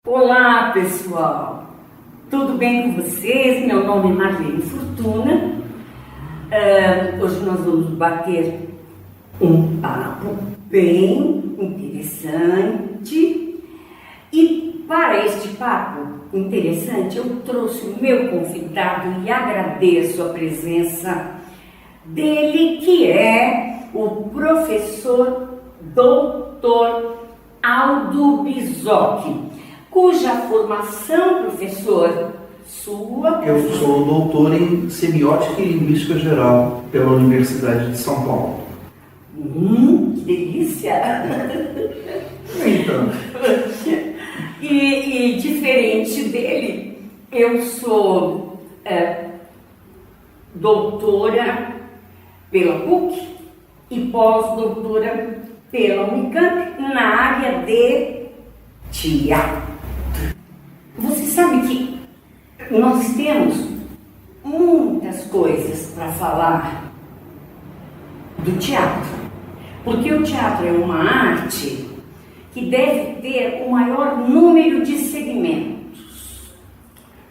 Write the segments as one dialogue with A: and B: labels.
A: Olá, pessoal! Tudo bem com vocês? Meu nome é Marlene Fortuna. Hoje nós vamos bater um papo bem interessante. E para este papo interessante, eu trouxe o meu convidado e agradeço a presença dele, que é o professor Dr. Aldo Bisocchi, cuja formação, professor, sua...
B: Eu sou doutor em Semiótica e Linguística Geral pela Universidade de São Paulo.
A: Que delícia!
B: Então,
A: E diferente dele, eu sou doutora pela PUC e pós-doutora pela Unicamp na área de teatro. Você sabe que nós temos muitas coisas para falar do teatro, porque o teatro é uma arte que deve ter o maior número de segmentos.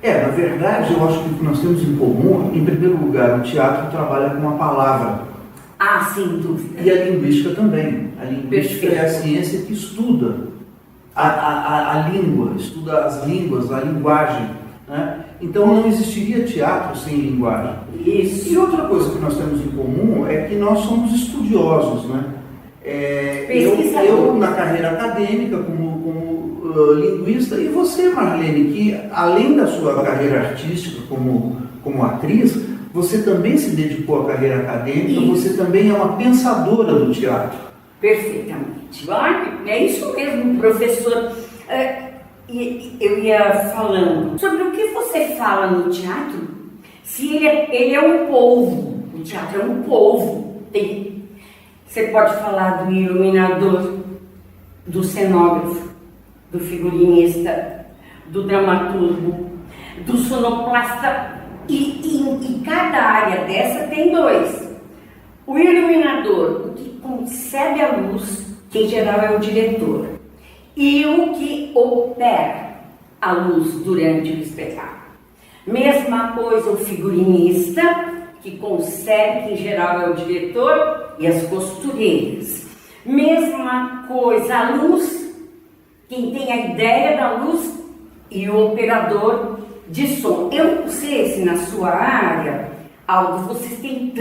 B: na verdade, eu acho que o que nós temos em comum, em primeiro lugar, o teatro trabalha com a palavra.
A: Ah, sem dúvida.
B: E a linguística também. A linguística é a ciência que estuda a língua, estuda as línguas, a linguagem, né? Então não existiria teatro sem linguagem.
A: Isso.
B: E outra coisa que nós temos em comum é que nós somos estudiosos, né? Eu na carreira acadêmica como linguista, e você, Marlene, que além da sua carreira artística como atriz, você também se dedicou à carreira acadêmica. Isso. Você também é uma pensadora do teatro.
A: Perfeitamente. É isso mesmo, professor. Eu ia falando sobre o que você fala no teatro. Se ele é um povo, o teatro é um povo. Você pode falar do iluminador, do cenógrafo, do figurinista, do dramaturgo, do sonoplasta, e cada área dessa tem dois. O iluminador, o que concebe a luz, que em geral é o diretor, e o que opera a luz durante o espetáculo. Mesma coisa o figurinista, que concebe, que em geral é o diretor, e as costureiras. Mesma coisa a luz, quem tem a ideia da luz, e o operador de som. Eu não sei se na sua área, Aldo, vocês têm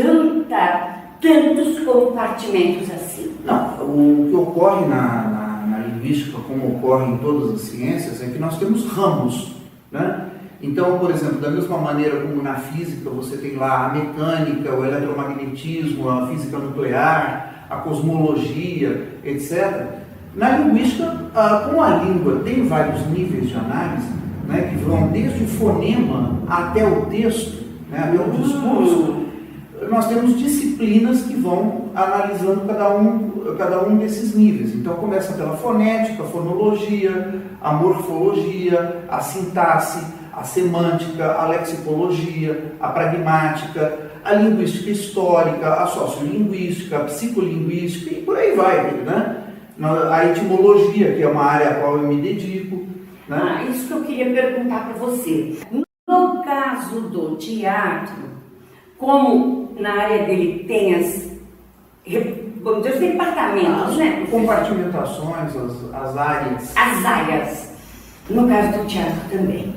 A: tantos compartimentos assim.
B: Não, o que ocorre na linguística, como ocorre em todas as ciências, é que nós temos ramos, né? Então, por exemplo, da mesma maneira como na física você tem lá a mecânica, o eletromagnetismo, a física nuclear, a cosmologia, etc. Na linguística, como a língua tem vários níveis de análise, né, que vão desde o fonema até o texto, né, até o discurso, nós temos disciplinas que vão analisando cada um desses níveis. Então começa pela fonética, a fonologia, a morfologia, a sintaxe, a semântica, a lexicologia, a pragmática, a linguística histórica, a sociolinguística, a psicolinguística e por aí vai, né? A etimologia, que é uma área a qual eu me dedico, né?
A: Isso que eu queria perguntar para você. No caso do teatro, como na área dele tem vamos dizer, os departamentos, né?
B: Compartimentações, as áreas.
A: As áreas. No caso do teatro também.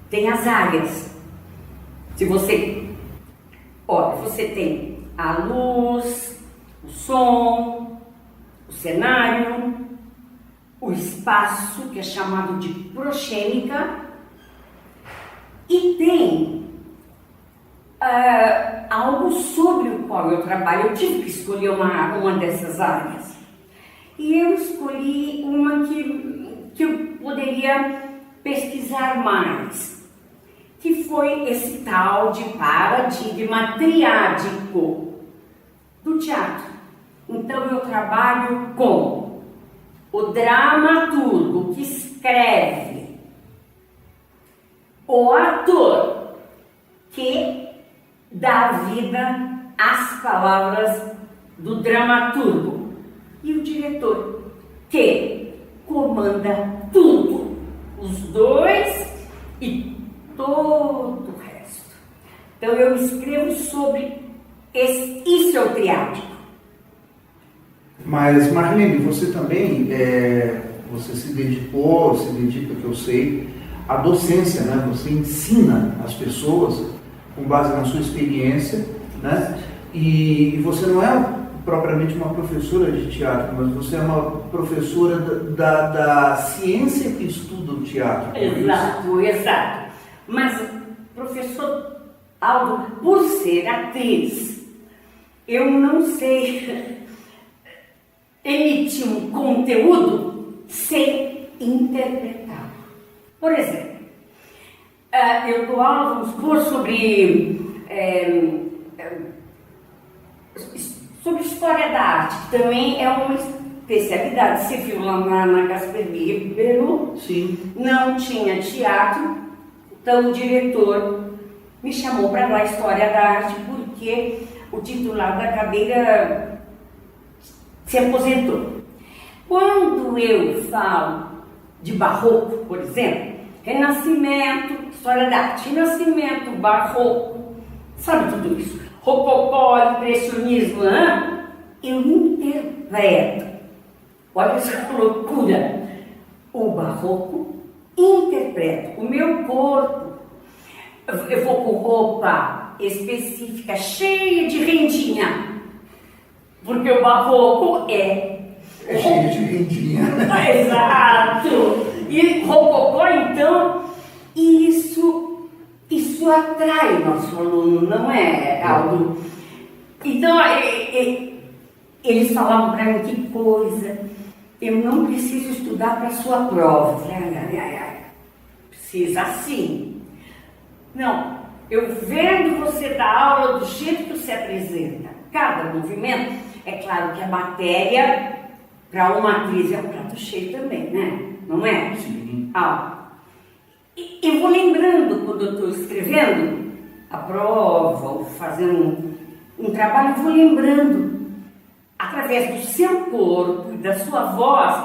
A: Tem as áreas. Se você... Olha, você tem a luz, o som, o cenário, o espaço, que é chamado de proxêmica, e tem algo sobre o qual eu trabalho. Eu tive que escolher uma dessas áreas. E eu escolhi uma que eu poderia pesquisar mais, que foi esse tal de paradigma triádico do teatro. Então eu trabalho com o dramaturgo que escreve, o ator que dá vida às palavras do dramaturgo e o diretor que comanda tudo os dois e todo o resto. Então eu escrevo sobre isso é o triádico.
B: Mas, Marlene, você também, você se dedica, que eu sei, à docência, né? Você ensina as pessoas com base na sua experiência, né? E você não é propriamente uma professora de teatro, mas você é uma professora da ciência que estuda o teatro.
A: Exato. Mas, professor Aldo, por ser atriz, eu não sei emitir um conteúdo sem interpretá-lo. Por exemplo, eu dou aula, vamos supor, sobre história da arte, que também é uma especialidade. Você viu lá na Casper Libero,
B: sim,
A: não tinha teatro, então o diretor me chamou para dar História da Arte, porque o titular da cadeira se aposentou. Quando eu falo de barroco, por exemplo, Renascimento, História da Arte, Renascimento, barroco, sabe tudo isso? Rococó, impressionismo, eu interpreto. Olha essa loucura. O barroco interpreto. O meu corpo, eu vou com roupa específica, cheia de rendinha, porque o barroco é
B: cheio de rendinha.
A: Exato. E rococó, então, isso atrai o nosso aluno, não é, Aldo? Então, eles falavam para mim, que coisa, eu não preciso estudar para a sua prova. Eu falei, precisa sim. Não, eu vendo você dar aula do jeito que você apresenta, cada movimento, é claro que a matéria, para uma atriz, é um prato cheio também, né? Não é?
B: Sim.
A: Eu vou lembrando, quando eu estou escrevendo a prova, ou fazendo um trabalho, eu vou lembrando, através do seu corpo e da sua voz,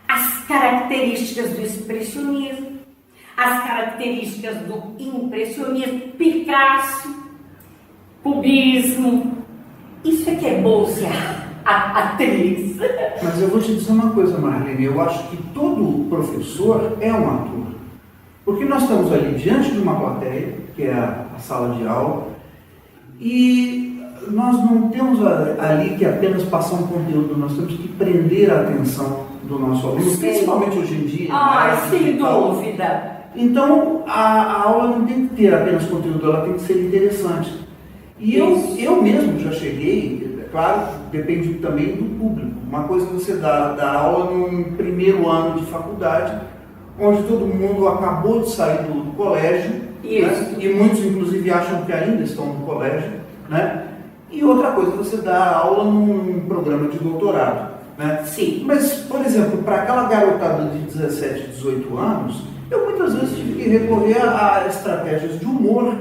A: as características do expressionismo, as características do impressionismo, Picasso, cubismo. Isso é que é bom ser a atriz.
B: Mas eu vou te dizer uma coisa, Marlene, eu acho que todo professor é um ator. Porque nós estamos ali diante de uma plateia, que é a sala de aula, e nós não temos ali que apenas passar um conteúdo, nós temos que prender a atenção do nosso aluno, principalmente hoje em dia.
A: Sem dúvida.
B: Então, a aula não tem que ter apenas conteúdo, ela tem que ser interessante. E eu mesmo já cheguei, claro, depende também do público. Uma coisa que você dá aula num primeiro ano de faculdade, onde todo mundo acabou de sair do colégio, né? E muitos inclusive acham que ainda estão no colégio, né? E outra coisa, você dá aula num programa de doutorado, né?
A: Sim.
B: Mas, por exemplo, para aquela garotada de 17, 18 anos, eu muitas vezes tive que recorrer a estratégias de humor,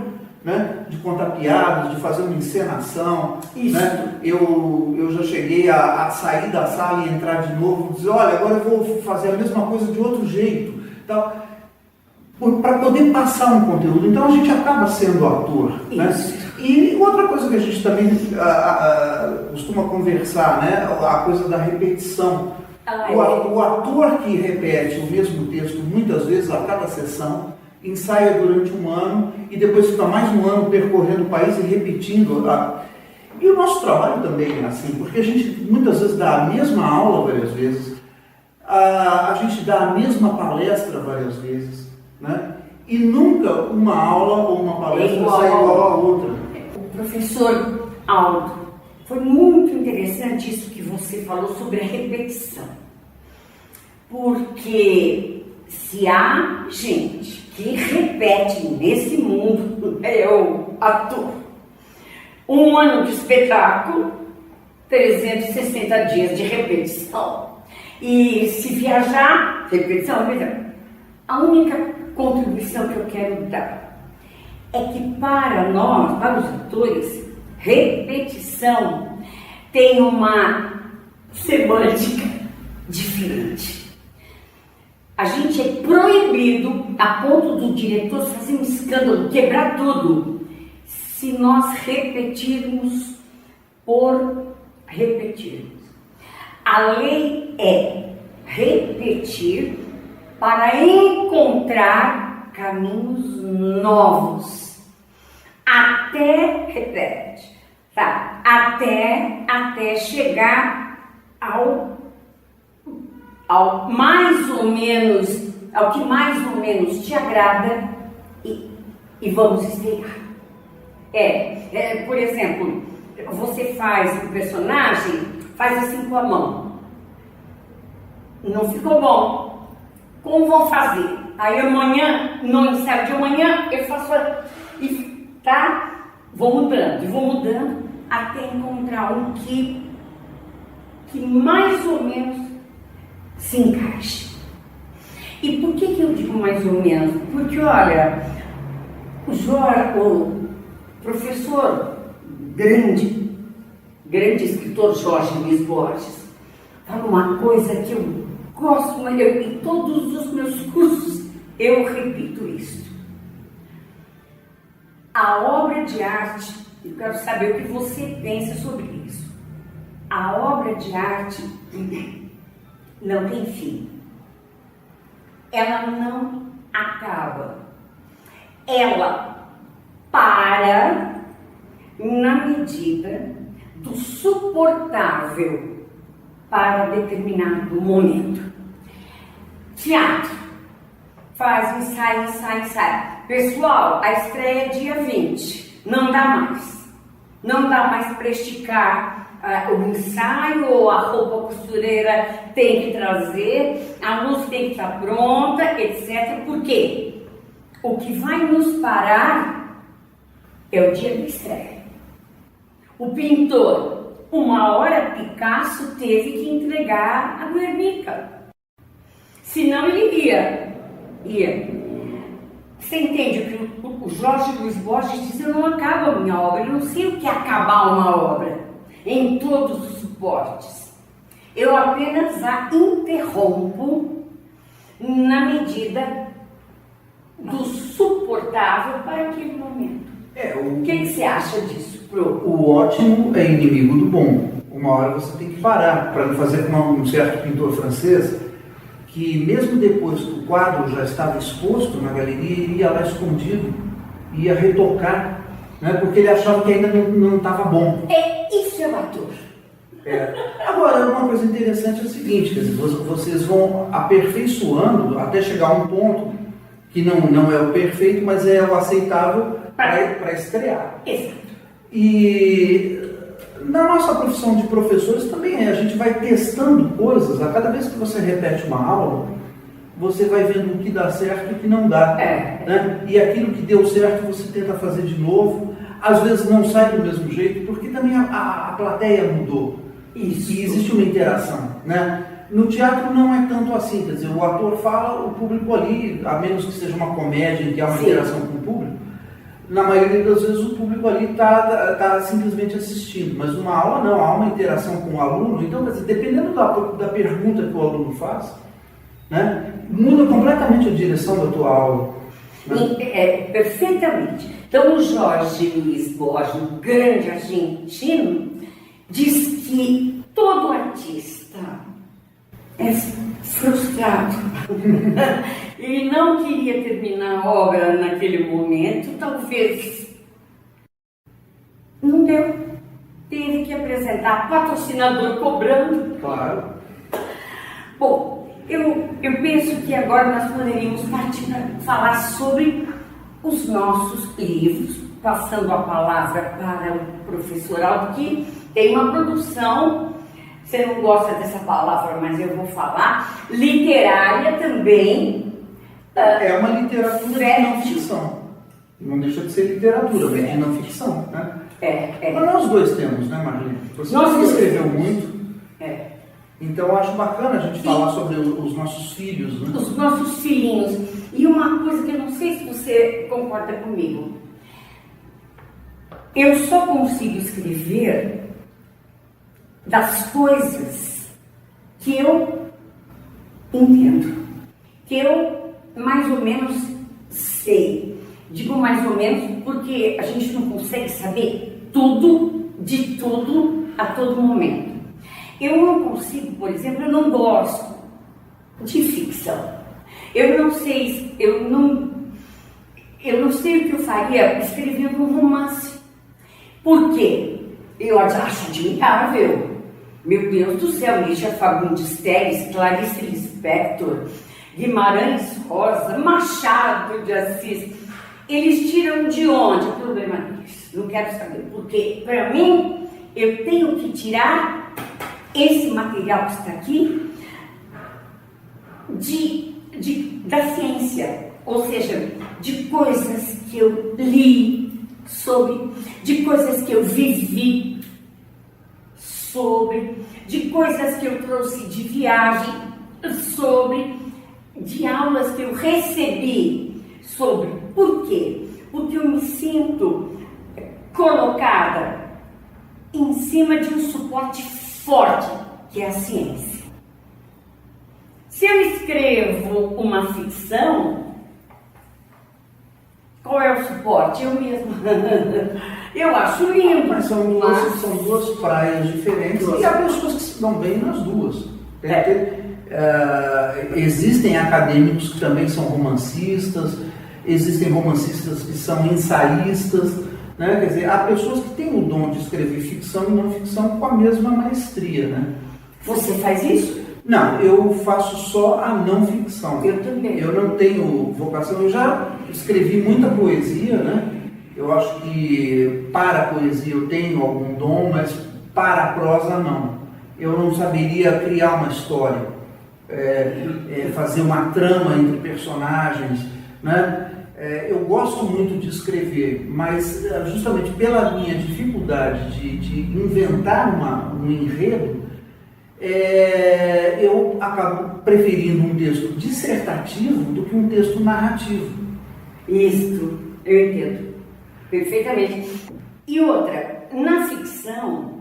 B: né? De contar piadas, de fazer uma encenação. Né? Eu já cheguei a sair da sala e entrar de novo e dizer, olha, agora eu vou fazer a mesma coisa de outro jeito. Para poder passar um conteúdo. Então a gente acaba sendo ator. Né? E outra coisa que a gente também costuma conversar, né? A coisa da repetição. O ator que repete o mesmo texto muitas vezes a cada sessão, ensaia durante um ano e depois fica mais um ano percorrendo o país e repetindo. E o nosso trabalho também é assim, porque a gente muitas vezes dá a mesma aula várias vezes, a gente dá a mesma palestra várias vezes, né? E nunca uma aula ou uma palestra sai igual a outra.
A: O professor Aldo, foi muito interessante isso que você falou sobre a repetição. Porque se há gente que repete nesse mundo, é o ator. Um ano de espetáculo, 360 dias de repetição. E se viajar, repetição. A única contribuição que eu quero dar é que para nós, para os atores, repetição tem uma semântica diferente. A gente é proibido, a ponto do diretor fazer um escândalo, quebrar tudo, se nós repetirmos por repetirmos. A lei é repetir para encontrar caminhos novos. Repete, tá? Até chegar ao mais ou menos, ao que mais ou menos te agrada e vamos estrear. Por exemplo, você faz o personagem, faz assim com a mão. Não ficou bom. Como vou fazer? Aí amanhã, no ensaio de amanhã, eu faço tá? Vou mudando até encontrar um que mais ou menos se encaixe. E por que eu digo mais ou menos? Porque, olha, o professor grande escritor Jorge Luiz Borges fala uma coisa que eu gosto, mas em todos os meus cursos eu repito isso. A obra de arte, eu quero saber o que você pensa sobre isso. A obra de arte não tem fim. Ela não acaba. Ela para na medida do suportável para determinado momento. Teatro. Faz ensaio. Pessoal, a estreia é dia 20. Não dá mais. Não dá mais para esticar o ensaio, ou a roupa costureira tem que trazer, a luz tem que estar pronta, etc. Por quê? O que vai nos parar é o dia da estreia. O pintor, uma hora Picasso teve que entregar a Guernica. Senão ele ia. Você entende o que o Jorge Luiz Borges diz? Eu não acabo a minha obra, eu não sei o que é acabar uma obra em todos os suportes. Eu apenas a interrompo na medida do suportável para aquele momento. O que você acha disso, Pro?
B: O ótimo é inimigo do bom. Uma hora você tem que parar, para não fazer como um certo pintor francês, que mesmo depois que o quadro já estava exposto na galeria, ele ia lá escondido, ia retocar, né, porque ele achava que ainda não estava bom.
A: Isso é o ator.
B: Agora, uma coisa interessante é o seguinte, quer dizer, vocês vão aperfeiçoando até chegar a um ponto que não é o perfeito, mas é o aceitável para estrear.
A: Exato.
B: E na nossa profissão de professores também a gente vai testando coisas. A cada vez que você repete uma aula, você vai vendo o que dá certo e o que não dá. Né? E aquilo que deu certo você tenta fazer de novo. Às vezes não sai do mesmo jeito, porque também a plateia mudou.
A: Isso.
B: E existe uma interação. Né? No teatro não é tanto assim, quer dizer, o ator fala, o público ali, a menos que seja uma comédia em que há uma interação com o público, na maioria das vezes o público ali está simplesmente assistindo, mas numa aula não, há uma interação com o aluno. Então, quer dizer, dependendo da pergunta que o aluno faz, né, muda completamente a direção da tua aula. Né?
A: Perfeitamente. Então, o Jorge Luiz Borges, um grande argentino, diz que todo artista é frustrado e não queria terminar a obra naquele momento, talvez não deu, teve que apresentar patrocinador cobrando.
B: Claro.
A: Bom, eu penso que agora nós poderíamos partir para falar sobre os nossos livros, passando a palavra para o professor Aldo, que tem uma produção. Você não gosta dessa palavra, mas eu vou falar. Literária também.
B: É uma literatura de não ficção. Não deixa de ser literatura, mas de não ficção. Né? Mas nós dois temos, né, Marlene? Você escreveu muito. Então eu acho bacana a gente falar sobre os nossos filhos. Né?
A: Os nossos filhinhos. E uma coisa que eu não sei se você concorda comigo. Eu só consigo escrever das coisas que eu entendo, que eu mais ou menos sei. Digo mais ou menos porque a gente não consegue saber tudo, de tudo, a todo momento. Eu não consigo, por exemplo, eu não gosto de ficção. Eu não sei o que eu faria escrevendo um romance. Por quê? Eu acho admirável. Meu Deus do céu, Lígia Fagundes Telles, Clarice Lispector, Guimarães Rosa, Machado de Assis. Eles tiram de onde? O problema deles. Não quero saber. Porque, para mim, eu tenho que tirar esse material que está aqui da ciência. Ou seja, de coisas que eu li sobre, de coisas que eu vivi sobre, de coisas que eu trouxe de viagem sobre, de aulas que eu recebi sobre. Por quê? Porque eu me sinto colocada em cima de um suporte forte, que é a ciência. Se eu escrevo uma ficção, qual é o suporte? Eu mesma. Eu acho lindo.
B: Mas são duas praias diferentes e há pessoas que se dão bem nas duas. Existem acadêmicos que também são romancistas, existem romancistas que são ensaístas, né? Quer dizer, há pessoas que têm o dom de escrever ficção e não ficção com a mesma maestria, né?
A: Você faz isso?
B: Não, eu faço só a não ficção.
A: Eu também.
B: Eu não tenho vocação, eu já escrevi muita poesia, né? Eu acho que para a poesia eu tenho algum dom, mas para a prosa não. Eu não saberia criar uma história, fazer uma trama entre personagens, né? Eu gosto muito de escrever, mas justamente pela minha dificuldade de inventar um enredo, eu acabo preferindo um texto dissertativo do que um texto narrativo.
A: Isso, eu entendo perfeitamente. E outra, na ficção,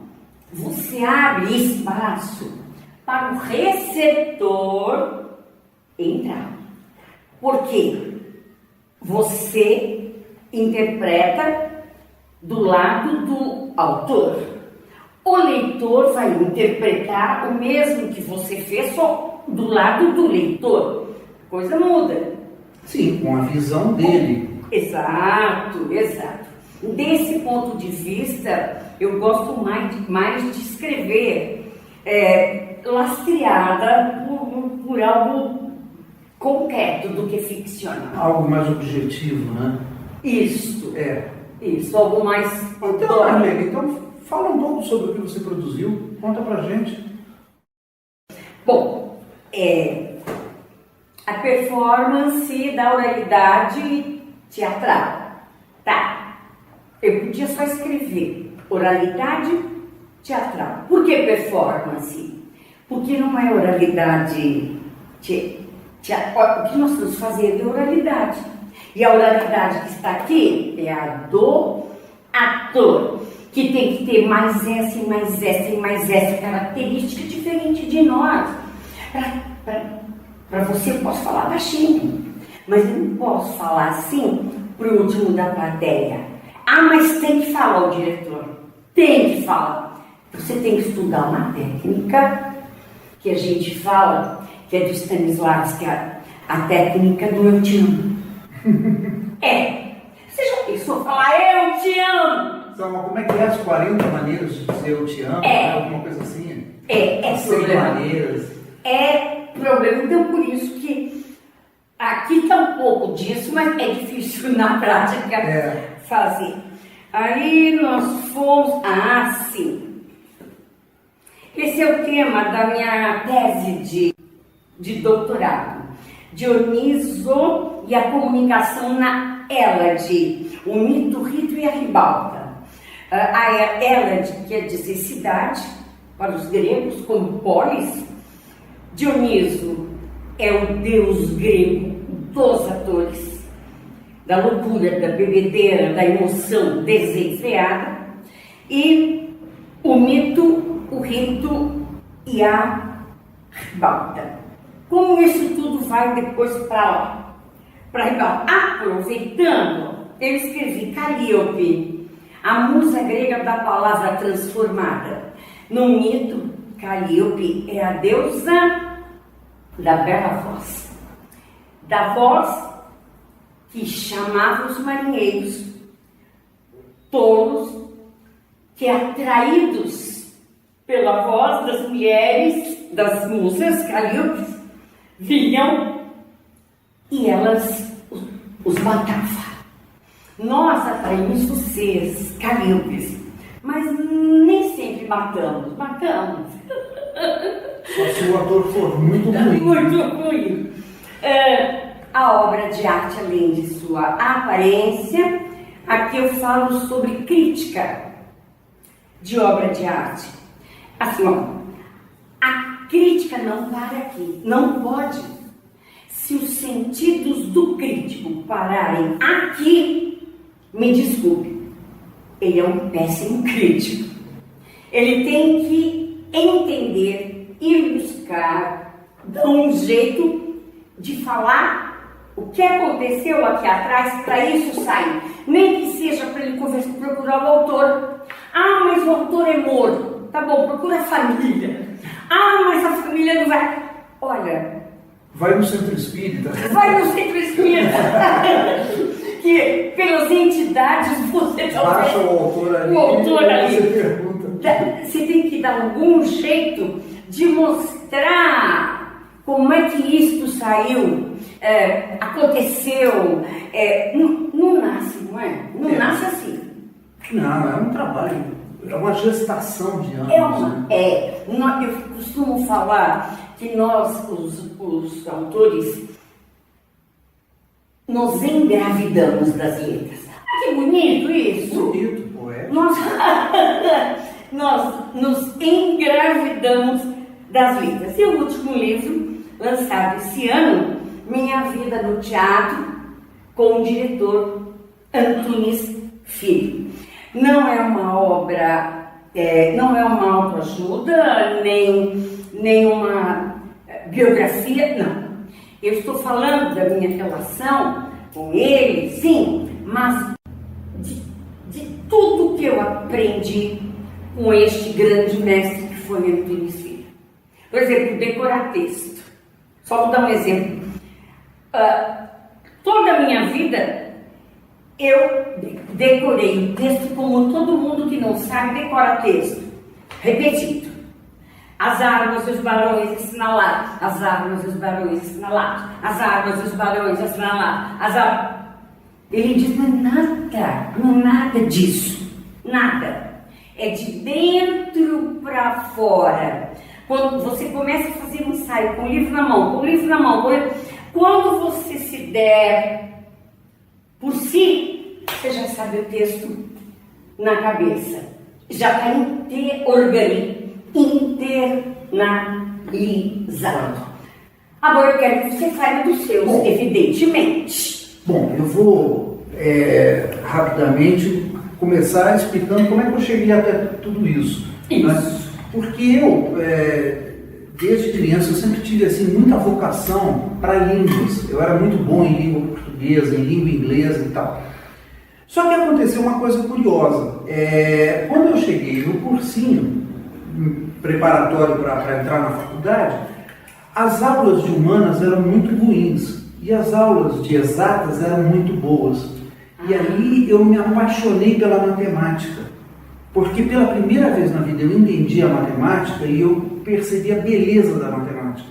A: você abre espaço para o receptor entrar. Por quê? Você interpreta do lado do autor. O leitor vai interpretar o mesmo que você fez, só do lado do leitor. A coisa muda.
B: Sim, com a visão dele.
A: Exato. Desse ponto de vista, eu gosto mais de escrever lastreada por algo concreto do que ficcional.
B: Algo mais objetivo, né?
A: Isso, algo mais...
B: Então, Marlene, fala um pouco sobre o que você produziu, conta pra gente.
A: Bom, a performance da oralidade teatral. Tá, eu podia só escrever oralidade teatral. Por que performance? Porque não é oralidade teatral. O que nós estamos fazendo é oralidade. E a oralidade que está aqui é a do ator, que tem que ter mais essa e mais essa e mais essa característica diferente de nós. Para você eu posso falar baixinho, mas eu não posso falar assim para o último da plateia. Ah, mas tem que falar o diretor. Tem que falar. Você tem que estudar uma técnica que a gente fala, que é do Stanislavski, a técnica do eu te amo. Você já pensou falar eu te amo?
B: Como é que é as 40 maneiras de dizer eu te amo? Alguma coisa assim? 100
A: problema.
B: maneiras.
A: Problema, então por isso que aqui está um pouco disso, mas é difícil na prática fazer. Aí nós fomos... sim. Esse é o tema da minha tese de doutorado. Dioniso e a comunicação na Hélade, o mito, o rito e a ribalta. A Hélade quer dizer cidade, para os gregos, como polis. Dioniso é o deus grego dos atores, da loucura, da bebedeira, da emoção desenfreada. E o mito, o rito e a ribalta. como isso tudo vai depois para lá? Aproveitando, eu escrevi Calíope, a musa grega da palavra transformada. No mito, Calíope é a deusa da bela voz, da voz que chamava os marinheiros, tolos, que atraídos pela voz das mulheres, das musas Calíopes, vinham e elas os matavam. Nós atraímos vocês, Calíopes, mas nem sempre matamos.
B: Só se o ator for muito ruim.
A: Muito ruim. A obra de arte, além de sua aparência, aqui eu falo sobre crítica de obra de arte. Assim, ó, a crítica não para aqui, não pode. Se os sentidos do crítico pararem aqui, me desculpe, ele é um péssimo crítico. Ele tem que entender, ir buscar, dar um jeito de falar o que aconteceu aqui atrás para isso sair. Nem que seja para ele procurar o autor. Ah, mas o autor é morto. Tá bom, procura a família. Ah, mas a família não vai. Olha...
B: Vai no centro espírita.
A: Vai no centro espírita. Que pelas entidades você
B: baixa o autor ali.
A: O autor ali.
B: Você pergunta.
A: Você tem que dar algum jeito de mostrar como é que isto saiu, aconteceu. Não nasce, não é? Não nasce assim.
B: Não, é um trabalho, é uma gestação de anos.
A: Eu costumo falar que nós, os autores, nos engravidamos das letras. Que bonito isso!
B: Bonito, poético.
A: Nós nos engravidamos das letras. E o último livro, lançado esse ano, Minha Vida no Teatro, com o diretor Antunes Filho. Não é uma obra, não é uma autoajuda, nem uma biografia, não. Eu estou falando da minha relação com ele, sim, mas de tudo que eu aprendi com este grande mestre que foi Antunes Filho. Por exemplo, decorar texto. Só vou dar um exemplo. Toda a minha vida eu decorei o texto como todo mundo que não sabe decora texto. Repetido. As armas e os barões assinalados. As armas e os barões assinalados. As armas e os barões assinalados. Ele diz, não é nada disso. Nada. É de dentro para fora. Quando você começa a fazer um ensaio com o livro na mão, quando você se der por si, você já sabe o texto na cabeça. Já está internalizado. Agora eu quero que você fale dos seus, evidentemente.
B: Bom, eu vou rapidamente começar explicando como é que eu cheguei até tudo isso.
A: Isso.
B: Né? Porque eu, desde criança, eu sempre tive assim, muita vocação para línguas. Eu era muito bom em língua portuguesa, em língua inglesa e tal. Só que aconteceu uma coisa curiosa. Quando eu cheguei no cursinho preparatório para entrar na faculdade, as aulas de humanas eram muito ruins e as aulas de exatas eram muito boas. E ali eu me apaixonei pela matemática, porque pela primeira vez na vida eu entendi a matemática e eu percebi a beleza da matemática.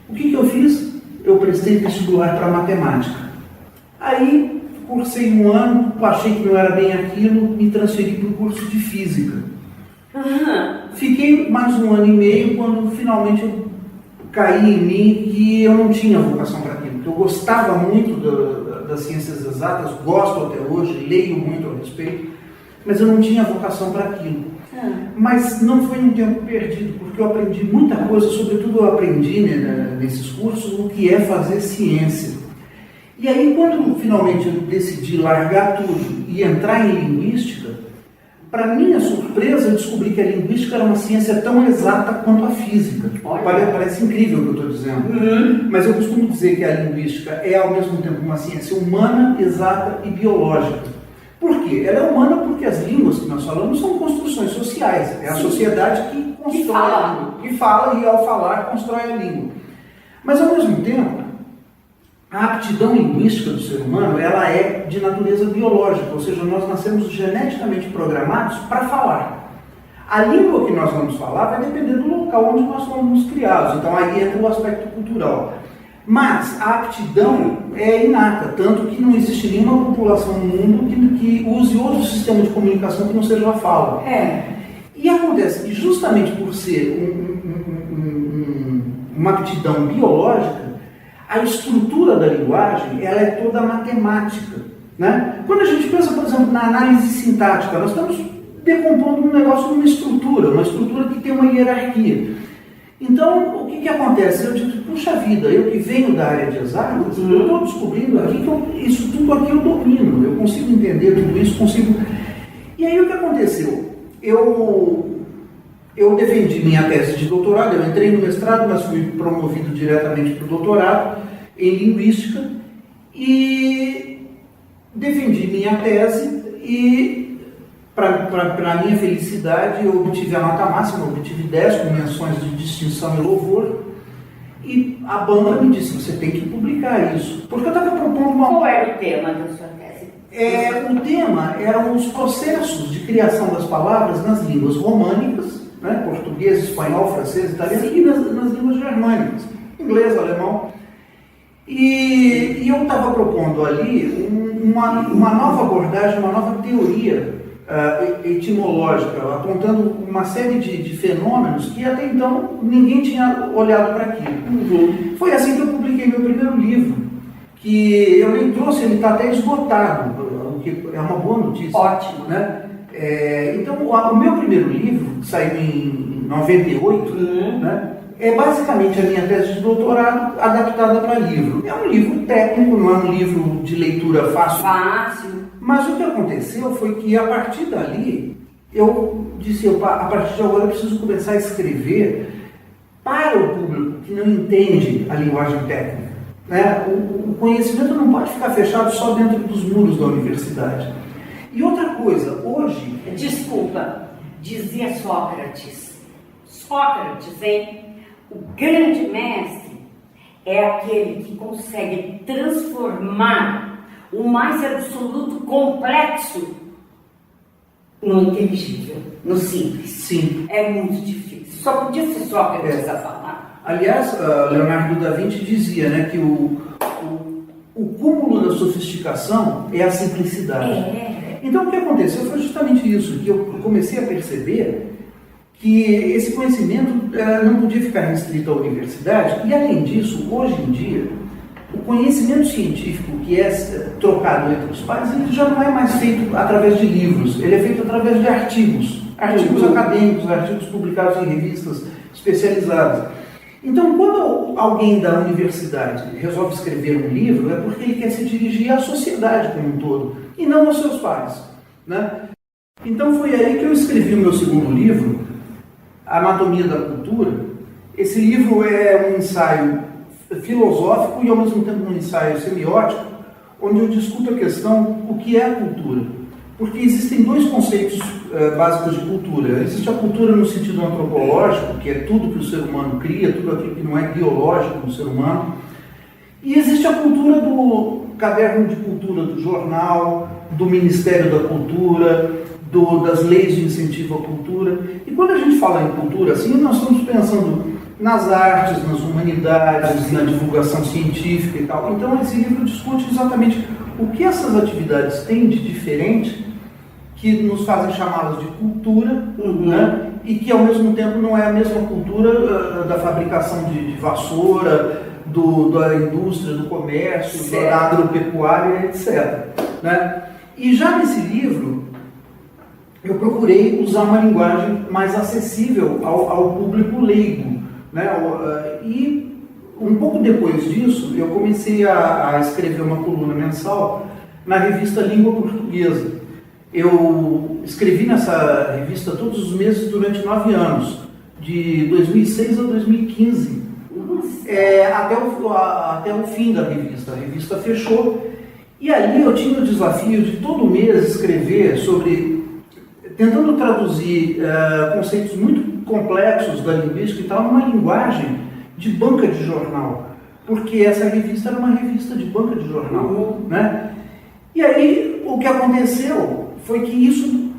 B: O que eu fiz? Eu prestei vestibular para matemática. Aí cursei um ano, achei que não era bem aquilo, me transferi para o curso de física. Fiquei mais um ano e meio quando finalmente eu caí em mim que eu não tinha vocação para aquilo, porque eu gostava muito das ciências exatas, gosto até hoje, leio muito a respeito, mas eu não tinha vocação para aquilo. Mas não foi um tempo perdido, porque eu aprendi muita coisa, sobretudo eu aprendi nesses cursos o que é fazer ciência. E aí quando finalmente eu decidi largar tudo e entrar em linguística, Para minha surpresa, eu descobri que a linguística era uma ciência tão exata quanto a física. Parece incrível o que eu estou dizendo. Mas eu costumo dizer que a linguística é, ao mesmo tempo, uma ciência humana, exata e biológica. Por quê? Ela é humana porque as línguas que nós falamos são construções sociais. É a sociedade que constrói a língua. Que fala e, ao falar, constrói a língua. Mas, ao mesmo tempo, a aptidão linguística do ser humano, ela é de natureza biológica, ou seja, nós nascemos geneticamente programados para falar. A língua que nós vamos falar vai depender do local onde nós fomos criados, então aí entra o aspecto cultural. Mas a aptidão é inata, tanto que não existe nenhuma população no mundo que use outro sistema de comunicação que não seja a fala. E acontece que justamente por ser uma aptidão biológica, a estrutura da linguagem, ela é toda matemática, né? Quando a gente pensa, por exemplo, na análise sintática, nós estamos decompondo um negócio numa estrutura que tem uma hierarquia. Então, o que acontece? Eu digo, puxa vida, eu que venho da área de exatas, eu estou descobrindo aqui que isso tudo aqui eu domino, eu consigo entender tudo isso, consigo... E aí o que aconteceu? Eu defendi minha tese de doutorado, eu entrei no mestrado, mas fui promovido diretamente para o doutorado em linguística e defendi minha tese e, para minha felicidade, eu obtive a nota máxima, eu obtive 10 com menções de distinção e louvor e a banca me disse, você tem que publicar isso. Porque eu estava propondo uma...
A: Qual era o tema da sua tese?
B: O tema eram os processos de criação das palavras nas línguas românicas, né, português, espanhol, francês, italiano, e nas línguas germânicas, inglês, alemão. E eu estava propondo ali uma nova abordagem, uma nova teoria etimológica, apontando uma série de fenômenos que até então ninguém tinha olhado para aquilo. Foi assim que eu publiquei meu primeiro livro, que eu nem trouxe, ele está até esgotado, o que é uma boa notícia.
A: Ótimo.
B: Né? Então, o meu primeiro livro, que saiu em 98, né, é basicamente a minha tese de doutorado adaptada para livro. É um livro técnico, não é um livro de leitura fácil. Mas o que aconteceu foi que, a partir dali, eu disse, a partir de agora eu preciso começar a escrever para o público que não entende a linguagem técnica. Né? O conhecimento não pode ficar fechado só dentro dos muros da universidade. E outra coisa, hoje...
A: Desculpa, dizia Sócrates. Sócrates, hein? O grande mestre é aquele que consegue transformar o mais absoluto complexo no inteligível, no simples.
B: Sim.
A: É muito difícil. Só podia ser Sócrates a falar.
B: Aliás, Leonardo da Vinci dizia, né, que o cúmulo da sofisticação é a simplicidade. Então, o que aconteceu foi justamente isso, que eu comecei a perceber que esse conhecimento não podia ficar restrito à universidade, e, além disso, hoje em dia, o conhecimento científico que é trocado entre os pares, ele já não é mais feito através de livros, ele é feito através de artigos acadêmicos, artigos publicados em revistas especializadas. Então, quando alguém da universidade resolve escrever um livro, é porque ele quer se dirigir à sociedade como um todo, e não aos seus pares. Né? Então, foi aí que eu escrevi o meu segundo livro, Anatomia da Cultura. Esse livro é um ensaio filosófico e, ao mesmo tempo, um ensaio semiótico, onde eu discuto a questão o que é a cultura. Porque existem dois conceitos básicos de cultura. Existe a cultura no sentido antropológico, que é tudo que o ser humano cria, tudo aquilo que não é biológico no ser humano. E existe a cultura do caderno de cultura do jornal, do Ministério da Cultura, das leis de incentivo à cultura. E quando a gente fala em cultura, assim, nós estamos pensando nas artes, nas humanidades, na divulgação científica e tal. Então, esse livro discute exatamente o que essas atividades têm de diferente, que nos fazem chamá-las de cultura, né? E que, ao mesmo tempo, não é a mesma cultura da fabricação de vassoura, da indústria, do comércio, da agropecuária, etc. Né? E já nesse livro, eu procurei usar uma linguagem mais acessível ao público leigo. Né? E um pouco depois disso, eu comecei a escrever uma coluna mensal na revista Língua Portuguesa. Eu escrevi nessa revista todos os meses durante 9 anos, de 2006 a 2015, até o fim da revista. A revista fechou e ali eu tinha o desafio de todo mês escrever tentando traduzir conceitos muito complexos da linguística e tal, numa linguagem de banca de jornal, porque essa revista era uma revista de banca de jornal, né? E aí o que aconteceu foi que isso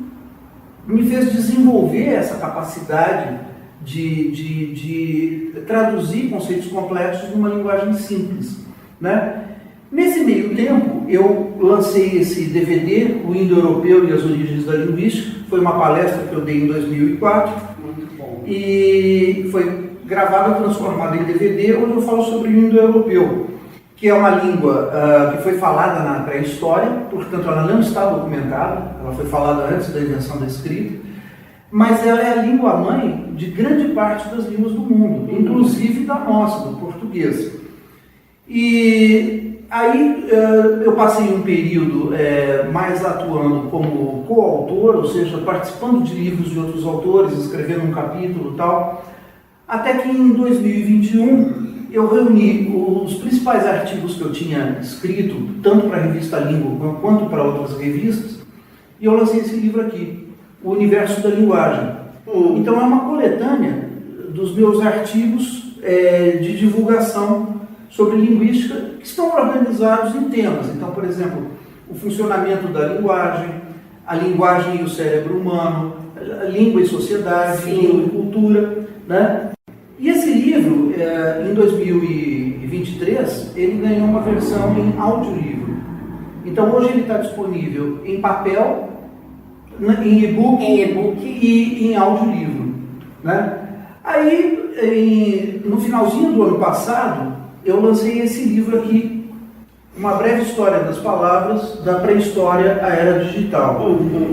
B: me fez desenvolver essa capacidade de traduzir conceitos complexos numa linguagem simples, né? Nesse meio tempo, eu lancei esse DVD, O Indo-Europeu e as Origens da Linguística. Foi uma palestra que eu dei em 2004.
A: Muito bom.
B: E foi gravada e transformada em DVD, onde eu falo sobre o Indo-Europeu, que é uma língua que foi falada na pré-história, portanto ela não está documentada, ela foi falada antes da invenção da escrita, mas ela é a língua-mãe de grande parte das línguas do mundo, inclusive da nossa, do português. E aí eu passei um período mais atuando como coautor, ou seja, participando de livros de outros autores, escrevendo um capítulo e tal, até que em 2021 eu reuni os principais artigos que eu tinha escrito, tanto para a revista Língua quanto para outras revistas, e eu lancei esse livro aqui, O Universo da Linguagem. Então é uma coletânea dos meus artigos de divulgação sobre linguística que estão organizados em temas. Então, por exemplo, o funcionamento da linguagem, a linguagem e o cérebro humano, a língua e sociedade,
A: Sim.
B: língua e cultura, né? E esse livro, em 2023, ele ganhou uma versão em audiolivro. Então hoje ele está disponível em papel, em e-book e em audiolivro, né? Aí, no finalzinho do ano passado, eu lancei esse livro aqui, Uma Breve História das Palavras, da Pré-História à Era Digital.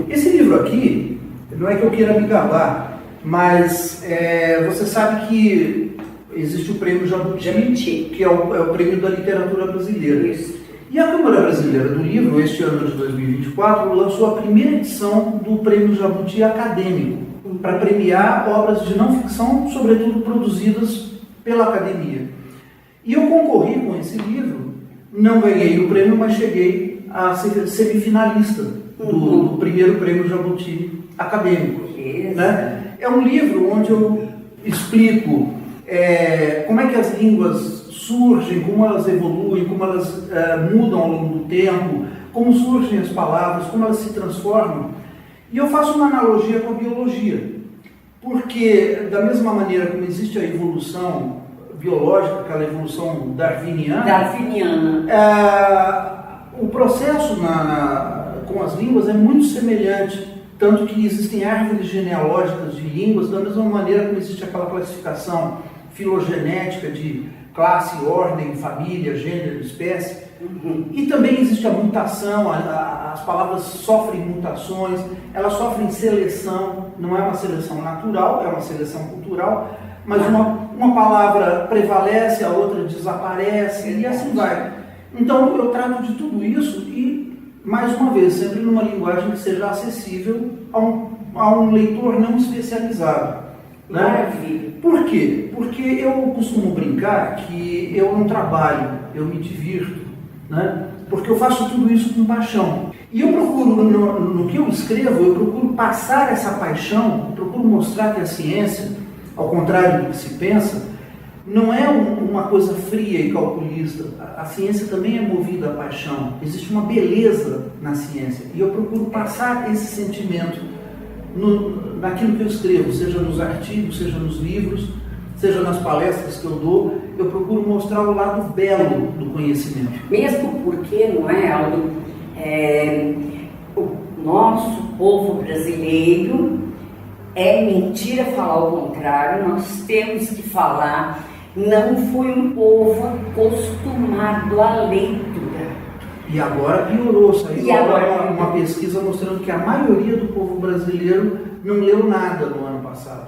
B: Esse livro aqui, não é que eu queira me gabar, mas você sabe que existe o Prêmio Jabuti, que é o prêmio da literatura brasileira.
A: Isso.
B: E a Câmara Brasileira do Livro, este ano de 2024, lançou a primeira edição do Prêmio Jabuti Acadêmico, para premiar obras de não ficção, sobretudo produzidas pela academia. E eu concorri com esse livro, não ganhei o prêmio, mas cheguei a ser semifinalista do primeiro Prêmio Jabuti Acadêmico. Né? É um livro onde eu explico como é que as línguas surgem, como elas evoluem, como elas mudam ao longo do tempo, como surgem as palavras, como elas se transformam. E eu faço uma analogia com a biologia, porque da mesma maneira como existe a evolução biológica, aquela evolução darwiniana, o processo com as línguas é muito semelhante. Tanto que existem árvores genealógicas de línguas, da mesma maneira como existe aquela classificação filogenética de classe, ordem, família, gênero, espécie. E também existe a mutação, as palavras sofrem mutações, elas sofrem seleção, não é uma seleção natural, é uma seleção cultural, mas uma palavra prevalece, a outra desaparece e assim vai. Então eu trato de tudo isso e, mais uma vez, sempre numa linguagem que seja acessível a um leitor não especializado. Né?
A: Maravilha.
B: Por quê? Porque eu costumo brincar que eu não trabalho, eu me divirto, né? Porque eu faço tudo isso com paixão. E eu procuro, no que eu escrevo, eu procuro passar essa paixão, eu procuro mostrar que a ciência, ao contrário do que se pensa, não é uma coisa fria e calculista. A ciência também é movida à paixão. Existe uma beleza na ciência. E eu procuro passar esse sentimento naquilo que eu escrevo, seja nos artigos, seja nos livros, seja nas palestras que eu dou. Eu procuro mostrar o lado belo do conhecimento.
A: Mesmo porque, não é, Aldo? O nosso povo brasileiro, é mentira falar o contrário, nós temos que falar, não foi um povo acostumado à leitura.
B: E agora piorou, saiu uma pesquisa mostrando que a maioria do povo brasileiro não leu nada no ano passado.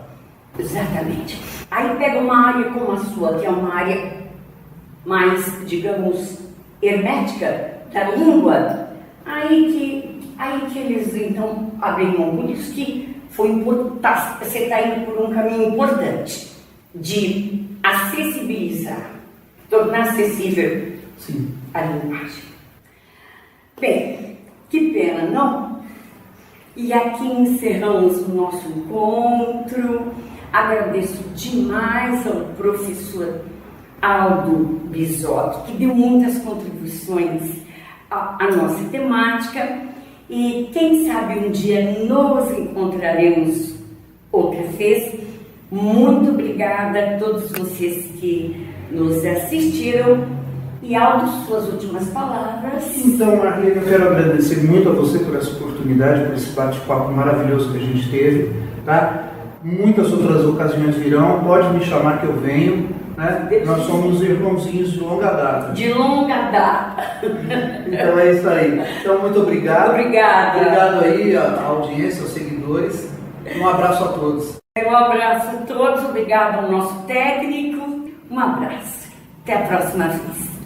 A: Exatamente. Aí pega uma área como a sua, que é uma área mais, digamos, hermética da língua, aí aí que eles então abrem mão, por isso que você está indo por um caminho importante de acessibilizar, tornar acessível
B: Sim.
A: a linguagem. Bem, que pena, não? E aqui encerramos o nosso encontro. Agradeço demais ao professor Aldo Bisotto, que deu muitas contribuições à nossa temática. E quem sabe um dia nos encontraremos outra vez. Muito obrigada a todos vocês que nos assistiram. E Aldo, suas últimas palavras.
B: Então, Marlene, eu quero agradecer muito a você por essa oportunidade, por esse bate-papo maravilhoso que a gente teve, tá? Muitas outras ocasiões virão, pode me chamar que eu venho, né? Nós somos irmãozinhos de longa data.
A: De longa data.
B: Então é isso aí. Então, muito obrigado.
A: Obrigada.
B: Obrigado aí à audiência, aos seguidores. Um abraço a todos.
A: Um abraço a todos, obrigado ao nosso técnico. Um abraço. Até a próxima vez.